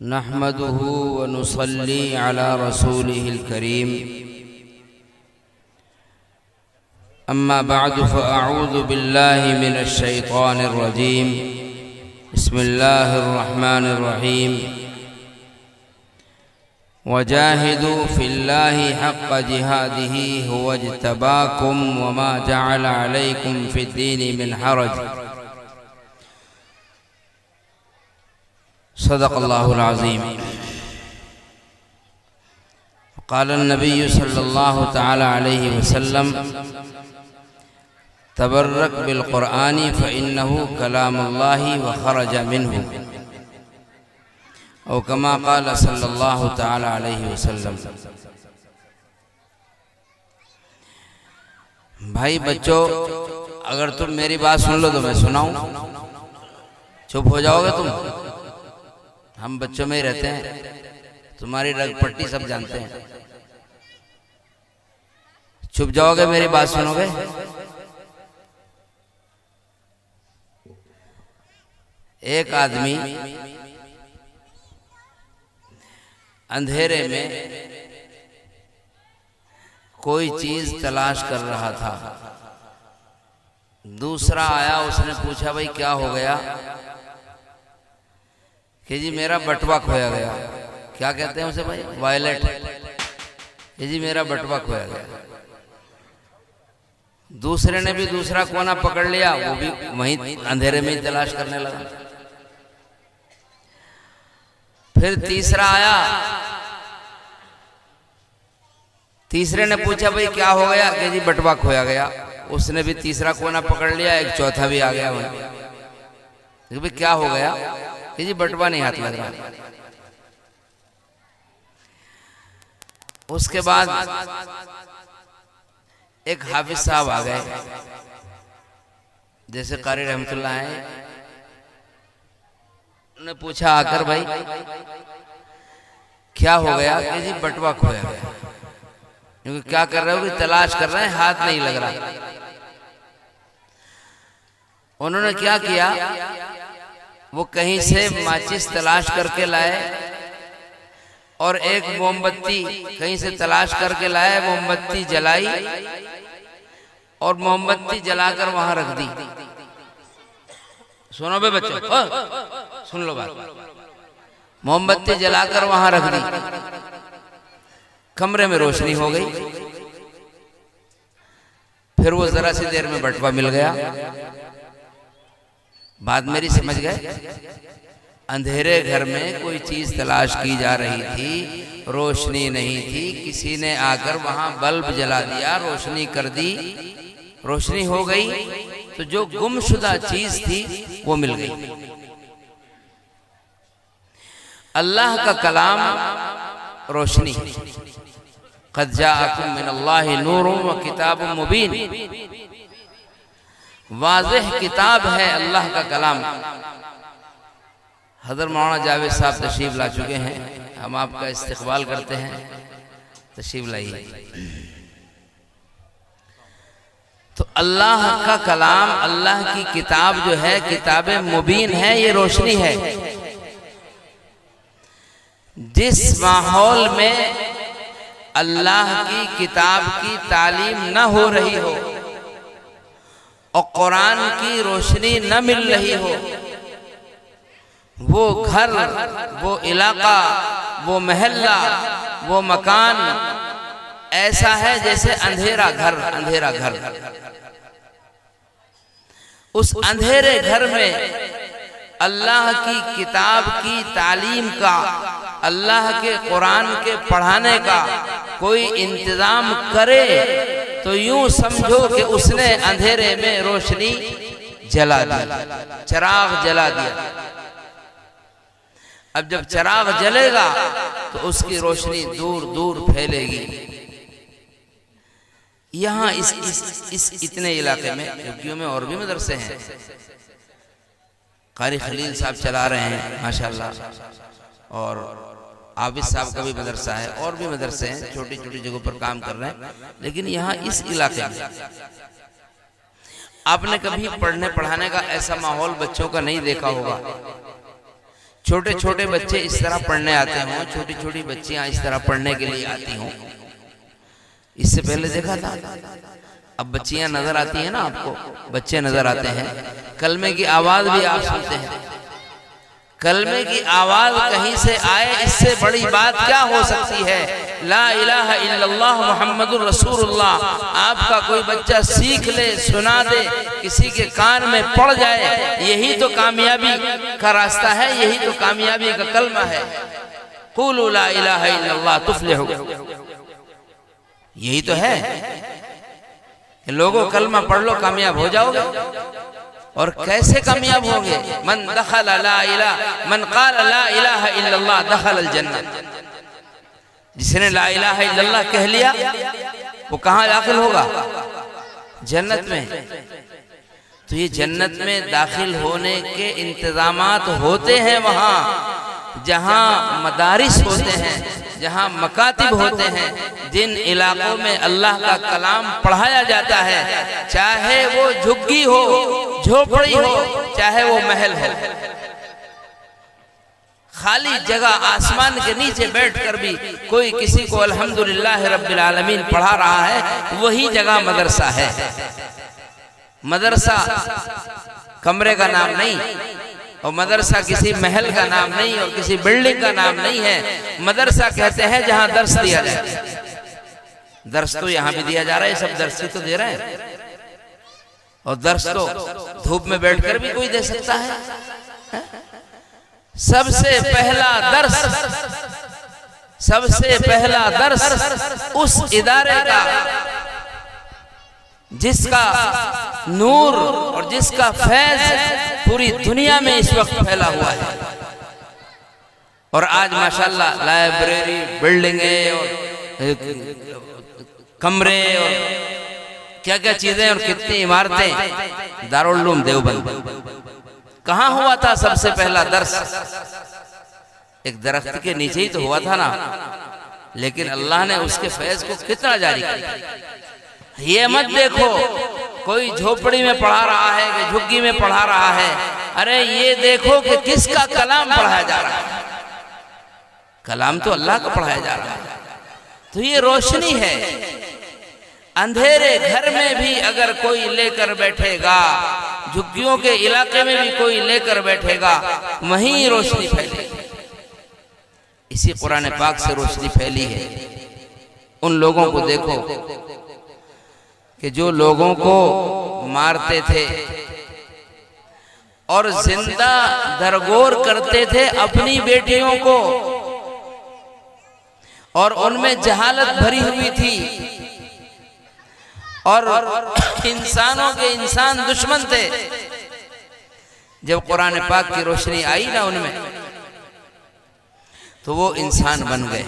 नहमदुहु व नुसल्ली अला रसूलिहिल करीम। अम्मा बअद फ़अऊज़ु बिल्लाहि मिनश शैतानिर रजीम। बिस्मिल्लाहिर रहमानिर रहीम। वजाहिदू फिल्लाहि हक़्क़ जिहादिही हुवज्तबाकुम वमा जअल अलैकुम फिद्दीनि मिन हरज। सदक़ल्लाहुल अज़ीम। क़ाल नबी सल्लल्लाहु तआला अलैहि वसल्लम तबर्रक बिल क़ुरआनी फ़इन्नहु कलामुल्लाहि व ख़रज मिन्हु औ कमा क़ाल सल्लल्लाहु तआला अलैहि वसल्लम। भाई बच्चों, अगर तुम मेरी बात सुन लो तो मैं सुनाऊं, चुप हो जाओगे तुम? हम बच्चों में ही रहते हैं, तुम्हारी रगपट्टी सब जानते हैं। चुप जाओगे, मेरी बात सुनोगे? एक आदमी अंधेरे में कोई चीज तलाश कर रहा था। दूसरा आया, उसने पूछा भाई क्या हो गया? कि जी मेरा बटुआ खोया गया। क्या कहते हैं उसे भाई? वॉलेट। कि जी मेरा बटुआ खोया गया। दूसरे ने भी दूसरा कोना पकड़ लिया, वो भी वहीं अंधेरे में ही तलाश करने लगा। फिर तीसरा आया, तीसरे ने पूछा भाई क्या हो गया? कि जी बटुआ खोया गया। उसने भी तीसरा कोना पकड़ लिया, एक चौथा भी आ गया वहीं। भाई क्या हो गया? कि जी बटुआ नहीं हाथ लग रहा। उसके बाद एक हाफिज साहब आ गए, जैसे कारी रहमतुल्लाह है। उन्होंने पूछा आकर भाई क्या हो गया? कि जी बटुआ खोया गया। क्योंकि क्या कर रहे हो कि तलाश कर रहे हैं, हाथ नहीं लग रहा। उन्होंने क्या किया, वो कहीं से माचिस तलाश करके लाए और एक मोमबत्ती कहीं से तलाश करके लाए, मोमबत्ती जलाई और मोमबत्ती जलाकर वहां रख दी। सुनो बे बच्चों, सुन लो बात। मोमबत्ती जलाकर वहां रख दी, कमरे में रोशनी हो गई। फिर वो जरा सी देर में बटुआ मिल गया। बात मेरी समझ गए? अंधेरे घर में कोई चीज तलाश की जा रही थी, रोशनी नहीं थी, किसी ने आकर वहां बल्ब जला दिया, रोशनी कर दी, रोशनी हो गई, तो जो गुमशुदा चीज थी वो मिल गई। अल्लाह का कलाम रोशनी, क़द जाअकुम मिनल्लाहि नूरुन व किताबुम मुबीन। वाज़ेह किताब है अल्लाह का कलाम। हज़रत मौलाना जावेद साहब तशरीफ ला चुके हैं, हम आपका इस्तकबाल करते हैं, तशरीफ लाइए। तो अल्लाह का कलाम, अल्लाह की किताब जो है, किताब मुबीन है, ये रोशनी है। जिस माहौल में अल्लाह की किताब की तालीम न हो रही हो और कुरान की रोशनी न मिल रही हो, वो घर, वो इलाका, वो महल्ला, वो मकान ऐसा है जैसे अंधेरा घर। अंधेरा घर, उस अंधेरे घर में अल्लाह की किताब की तालीम का, अल्लाह के कुरान के पढ़ाने का कोई इंतजाम करे तो यूं समझो कि उसने अंधेरे में रोशनी जला दी, चिराग जला दिया। अब जब चिराग जलेगा तो उसकी रोशनी दूर दूर फैलेगी। यहाँ इस इतने इलाके में, यूपी में और भी मदरसे हैं। कारी खलील साहब चला रहे हैं माशाल्लाह, और आबिद साहब का भी मदरसा है, और भी मदरसे हैं, छोटी छोटी जगहों पर काम कर रहे हैं। लेकिन यहाँ इस इलाके में आपने कभी पढ़ने पढ़ाने का ऐसा माहौल बच्चों का नहीं देखा होगा। छोटे छोटे बच्चे इस तरह पढ़ने आते हों, छोटी छोटी बच्चियां इस तरह पढ़ने के लिए आती हों, इससे पहले देखा था? अब बच्चियां नजर आती हैं ना आपको, बच्चे नजर आते हैं, कलमे की आवाज भी आप सुनते हैं। कलमे की आवाज कहीं से आए, इससे बड़ी बात क्या हो सकती है? ला इलाहा इल्लल्लाह मुहम्मदुर रसूलुल्लाह आपका कोई बच्चा सीख ले, सुना दे, किसी के कान में पड़ जाए, यही तो कामयाबी का रास्ता है, यही तो कामयाबी का कलमा है। क़ूलू ला इलाहा इल्लल्लाह तुफ़्लिहू, यही तो है कि लोगों कलमा पढ़ लो कामयाब हो जाओगे। और कैसे कामयाब होंगे? मन दखल ला इलाहा, मन क़ाल ला इलाहा इल्लल्लाह दखल अल जन्नत, जिसने ला इलाहा इल्लल्लाह कह लिया वो कहाँ दाखिल होगा? जन्नत में। तो ये जन्नत में दाखिल होने के इंतजामात होते हैं वहाँ जहाँ मदारिस होते हैं, जहाँ मकातिब होते हैं, जिन इलाकों में अल्लाह का कलाम पढ़ाया जाता है, चाहे वो झुग्गी हो, झोपड़ी हो, चाहे वो महल हो, खाली जगह आसमान के नीचे बैठकर भी कोई किसी को अल्हम्दुलिल्लाह रब्बिल आलमीन पढ़ा रहा है, वही जगह मदरसा है। मदरसा कमरे का नाम नहीं, और मदरसा किसी महल का नाम नहीं, और किसी बिल्डिंग का नाम नहीं है। मदरसा कहते हैं जहां दर्स दिया जाए। दर्स तो यहां भी दिया जा रहा है, सब दर्स तो दे रहे हैं, और दर्स तो धूप में बैठकर भी कोई दे सकता है। सबसे पहला दर्स उस इदारे का जिसका नूर और जिसका फैज पूरी दुनिया में इस वक्त फैला हुआ है। और आज माशाल्लाह लाइब्रेरी, बिल्डिंगें और कमरे और क्या क्या चीजें और कितनी इमारतें। दारुल उलूम देवबंद कहाँ हुआ था सबसे पहला दर्स? एक दरख्त के नीचे ही तो हुआ था ना, लेकिन अल्लाह ने उसके फैज को कितना जारी किया। ये मत देखो कोई झोपड़ी में पढ़ा रहा है कि झुग्गी में पढ़ा रहा है, अरे ये देखो कि किसका कलाम पढ़ाया जा रहा है। कलाम तो अल्लाह का पढ़ाया जा रहा है। तो ये रोशनी है। अंधेरे घर में भी अगर कोई लेकर बैठेगा, झुग्गियों के इलाके में भी कोई लेकर बैठेगा, वहीं रोशनी फैलेगी। इसी कुरान पाक से रोशनी फैली है। उन लोगों को देखो कि जो लोगों को मारते थे और जिंदा दरगोर करते थे अपनी बेटियों को, और उनमें जहालत भरी हुई थी, और इंसानों के इंसान दुश्मन थे। जब कुरान पाक की रोशनी आई ना उनमें, तो वो इंसान बन गए।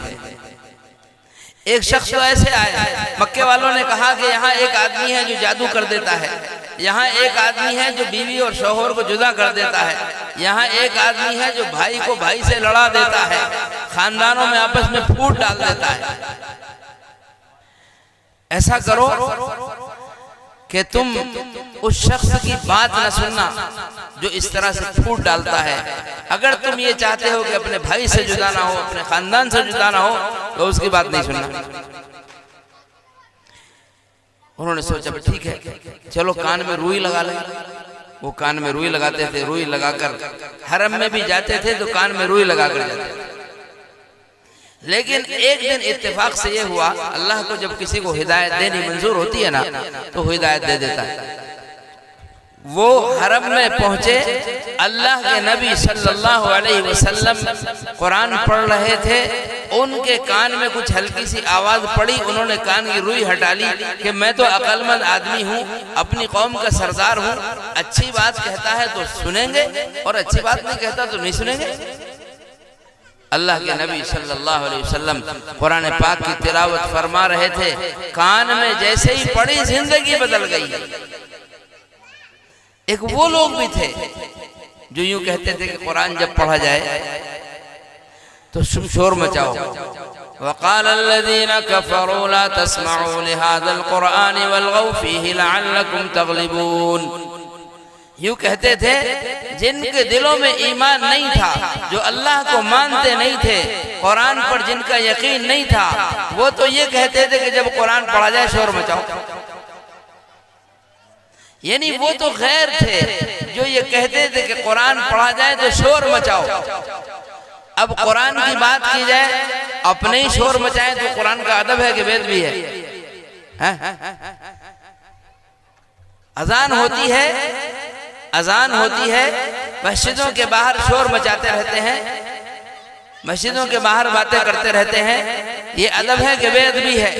एक शख्स तो ऐसे आया, मक्के वालों ने कहा कि यहाँ एक आदमी है जो जादू कर देता है, यहाँ एक आदमी है जो बीवी और शौहर को जुदा कर देता है, यहाँ एक आदमी है जो भाई को भाई से लड़ा देता है, खानदानों में आपस में फूट डाल देता है। ऐसा करो कि तुम उस शख्स की बात न सुनना जो इस तरह से फूट डालता है। अगर तुम ये चाहते हो कि अपने भाई से जुदा ना हो, अपने खानदान से जुदा ना हो, तो उसकी बात नहीं सुनना। उन्होंने सोचा ठीक है, चलो कान में रुई लगा ले। वो कान में रुई लगाते थे, रुई लगाकर हरम में भी जाते थे तो कान में रुई लगाकर जाते थे। लेकिन एक दिन इत्तेफाक से ये हुआ, अल्लाह को जब किसी को हिदायत देनी मंजूर होती है ना, तो हिदायत दे देता है। वो हरम में पहुंचे, अल्लाह के नबी सल्लल्लाहु अलैहि वसल्लम कुरान पढ़ रहे थे, उनके कान में कुछ हल्की सी आवाज पड़ी, उन्होंने कान की रुई हटा ली कि मैं तो अक्लमंद आदमी हूँ, अपनी कौम का सरदार हूँ, अच्छी बात कहता है तो सुनेंगे और अच्छी बात नहीं कहता तो नहीं सुनेंगे। अल्लाह के नबी सल्लल्लाहु अलैहि वसल्लम कुरान पाक की तिलावत फरमा रहे थे, कान में जैसे ही पड़ी जिंदगी बदल गई। एक वो लोग भी थे जो यूं कहते थे कि कुरान जब पढ़ा जाए तो शोर मचाओ। वक़ाल अल्लज़ीना कफ़रू ला तस्मऊ लिहाज़ल क़ुरआनि वल्ग़ौ फ़ीहि लअल्लकुम तग़लिबून। यूं कहते थे जिनके दिलों में ईमान नहीं था, जो अल्लाह को मानते नहीं थे, कुरान पर जिनका यकीन नहीं था, वो तो ये कहते थे कि जब कुरान पढ़ा जाए शोर मचाओ। यानी वो तो गैर थे जो ये कहते थे कि कुरान पढ़ा जाए तो शोर मचाओ। अब कुरान की बात की जाए, अपने ही शोर मचाएं तो कुरान का अदब है कि वेद भी है? अजान होती है, मस्जिदों के बाहर शोर मचाते रहते हैं, मस्जिदों के बाहर बातें करते रहते हैं। ये अदब है कि वेद भी है?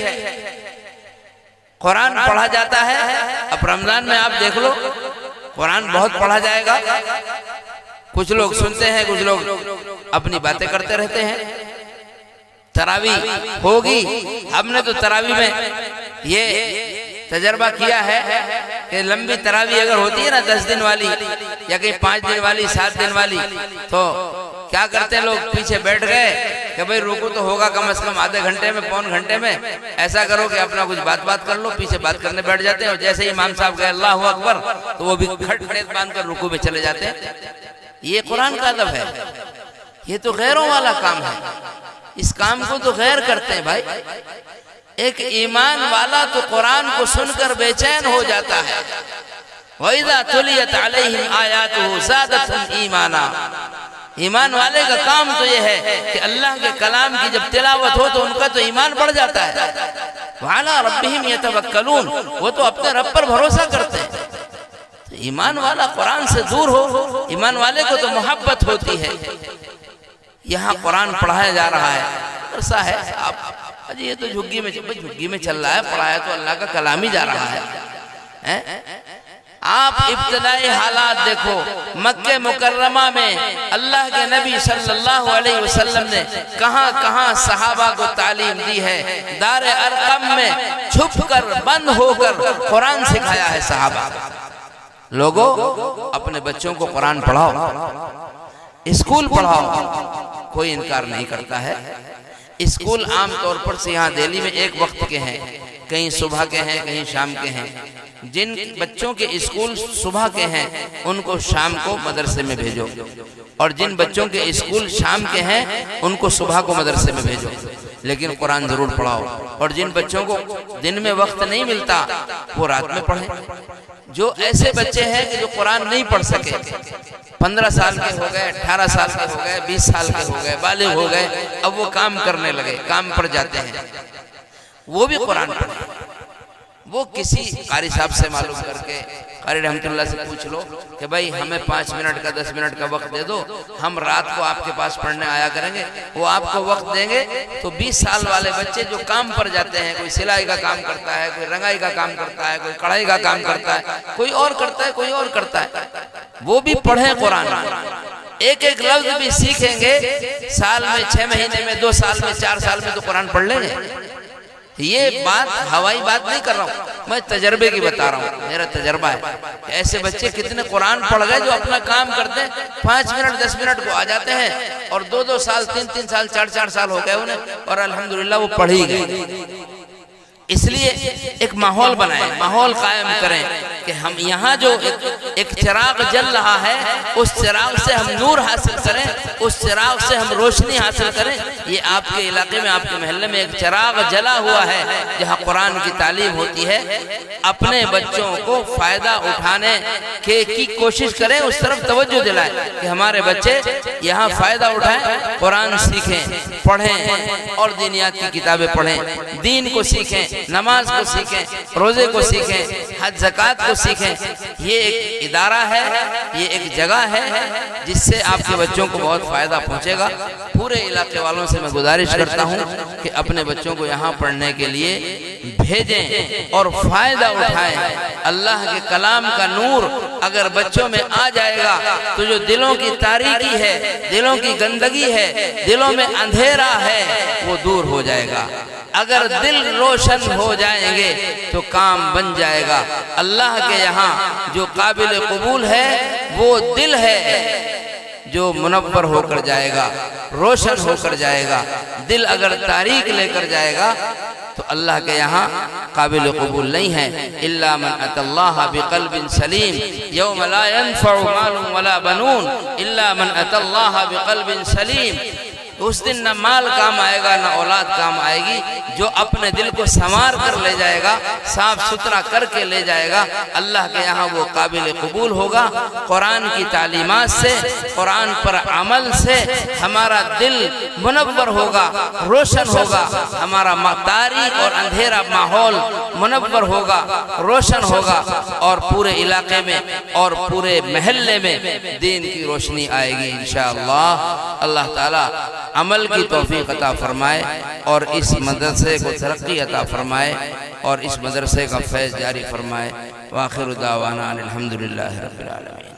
कुरान पढ़ा जाता है। अब रमजान में आप देख लो, कुरान बहुत पढ़ा जाएगा। कुछ लोग सुनते हैं, कुछ लोग अपनी बातें करते रहते हैं। तरावी होगी, हमने तो तरावी में ये तजर्बा किया है कि लंबी तरावी अगर होती है ना 10 दिन वाली या कहीं 5 दिन वाली, 7 दिन वाली, तो क्या करते हैं लोग, पीछे बैठ गए कि भाई रुको तो होगा कम से कम आधे घंटे में, पौन घंटे में, ऐसा करो कि अपना कुछ बात कर लो। पीछे बात करने बैठ जाते हैं और जैसे ही इमाम साहब गए अल्लाहू अकबर, तो वो भी खड़े बांध कर रुकू में चले जाते हैं। ये कुरान का अदब है? ये तो गैरों वाला काम है। इस काम को तो गैर करते हैं भाई। एक ईमान वाला तो कुरान को सुनकर बेचैन हो जाता है। वइज़ा तुलियत अलैहिम आयातुहु ज़ादतहुम ईमाना। ईमान वाले का काम तो ये है कि अल्लाह के कलाम की जब तिलावत हो तो उनका तो ईमान बढ़ जाता है। वअला रब्बिहिम यतवक्कलून, वो तो अपने रब पर भरोसा करते हैं। तो ईमान वाला कुरान से दूर हो, ईमान वाले को तो मोहब्बत होती है। यहाँ कुरान पढ़ाया जा रहा है, ऐसा है आप अजी ये तो झुग्गी में चल रहा है, पढ़ाया तो अल्लाह का कलाम ही जा रहा है। आप इब्तिदाई हालात देखो, मक्के मुकर्रमा में अल्लाह के नबी सल्लल्लाहु अलैहि वसल्लम ने कहां कहां सहाबा को तालीम दी है। दारे अरकम में छुपकर बंद होकर कुरान सिखाया है सहाबा। लोगों, अपने बच्चों को कुरान पढ़ाओ, स्कूल पढ़ाओ, कोई इनकार नहीं करता है। स्कूल आमतौर पर से यहाँ दिल्ली में एक वक्त के हैं, कहीं सुबह के हैं, कहीं शाम के हैं। जिन बच्चों के स्कूल सुबह के हैं उनको शाम को मदरसे में भेजो, और जिन बच्चों के स्कूल शाम के हैं उनको सुबह को मदरसे में भेजो, लेकिन कुरान जरूर पढ़ाओ। और जिन बच्चों को दिन में वक्त नहीं मिलता वो रात में पढ़ें। जो ऐसे बच्चे हैं कि जो कुरान नहीं पढ़ सके, 15 साल के हो गए, 18 साल के हो गए, 20 साल के हो गए, बालिग हो गए, अब वो काम करने लगे, काम पर जाते हैं, वो भी कुरान पढ़े। वो किसी कारी साहब से मालूम करके, कारी रहमतुल्लाह से पूछ लो कि भाई हमें 5 मिनट का 10 मिनट का वक्त दे दो, हम रात को आपके पास पढ़ने आया करेंगे। वो आपको वक्त देंगे तो 20 साल वाले बच्चे जो काम पर जाते हैं, कोई सिलाई का काम करता है, कोई रंगाई का काम करता है, कोई कढ़ाई का काम करता है, कोई और करता है, कोई और करता है, वो भी पढ़े कुरान। एक एक लफ्ज भी सीखेंगे, साल में 6 महीने में, 2 साल में, 4 साल में तो कुरान पढ़ लेंगे। ये बात हवाई बात नहीं कर रहा हूँ, मैं तजर्बे की बता रहा हूँ, मेरा तजर्बा है। ऐसे बच्चे कितने कुरान पढ़ गए जो अपना काम करते हैं, 5 मिनट 10 मिनट को आ जाते हैं, और 2-2 साल 3-3 साल 4-4 साल हो गए उन्हें, और अल्हम्दुलिल्लाह वो पढ़ ही गए। इसलिए एक माहौल बनाएं, माहौल कायम करें कि हम यहाँ जो एक चिराग जल रहा है, उस चिराग से हम नूर हासिल करें, उस चिराग से हम रोशनी हासिल करें। ये आपके इलाके में, आपके महल्ले में एक चिराग जला हुआ है जहाँ कुरान की तालीम होती है। अपने बच्चों को फायदा उठाने की कोशिश करें, उस तरफ तवज्जो दिलाएं कि हमारे बच्चे यहाँ फायदा उठाएं, कुरान सीखें, पढ़ें और दीनियात की किताबें पढ़ें, दीन को सीखें, नमाज को सीखें, रोजे को सीखें, हज ज़कात को सीखें। ये एक इदारा है, ये एक जगह है जिससे आपके बच्चों को बहुत फायदा पहुंचेगा। पूरे इलाके वालों से मैं गुजारिश करता हूं कि अपने बच्चों को यहाँ पढ़ने के लिए भेजें और फायदा उठाएं। अल्लाह के कलाम का नूर अगर बच्चों में आ जाएगा तो जो दिलों की तारीकी है, दिलों की गंदगी है, दिलों में अंधेरा है, वो दूर हो जाएगा। अगर दिल रोशन हो जाएंगे तो काम बन जाएगा। अल्लाह के यहाँ जो काबिल कबूल है वो दिल है, जो मुनव्वर होकर जाएगा, रोशन होकर जाएगा। दिल अगर तारीक लेकर जाएगा तो अल्लाह के यहाँ काबिल कबूल नहीं है। इल्ला मन अतल्लाह बिक़ल्बिन सलीम यौम ला यनफ़उ मालुन वला बनून इल्ला मन अतल्लाह बिक़ल्बिन सलीम। उस दिन न माल काम आएगा न औलाद काम आएगी। जो अपने दिल को संवार कर ले जाएगा, साफ सुथरा करके ले जाएगा, अल्लाह के यहाँ वो काबिल कबूल होगा। कुरान की तालीमात से, कुरान पर अमल से हमारा दिल मुनव्वर होगा, रोशन होगा। हमारा तारीक और अंधेरा माहौल मुनव्वर होगा, रोशन होगा और पूरे इलाके में और पूरे महल्ले में दीन की रोशनी आएगी इंशाअल्लाह। अल्लाह ताला अमल की तौफीक अता फरमाए और इस मदरसे को तरक्की अता फरमाए और इस मदरसे का फैज़ जारी फरमाए। वाखिर दावाना अनिल हम्दुलिल्लाहि रब्बिल आलमीन।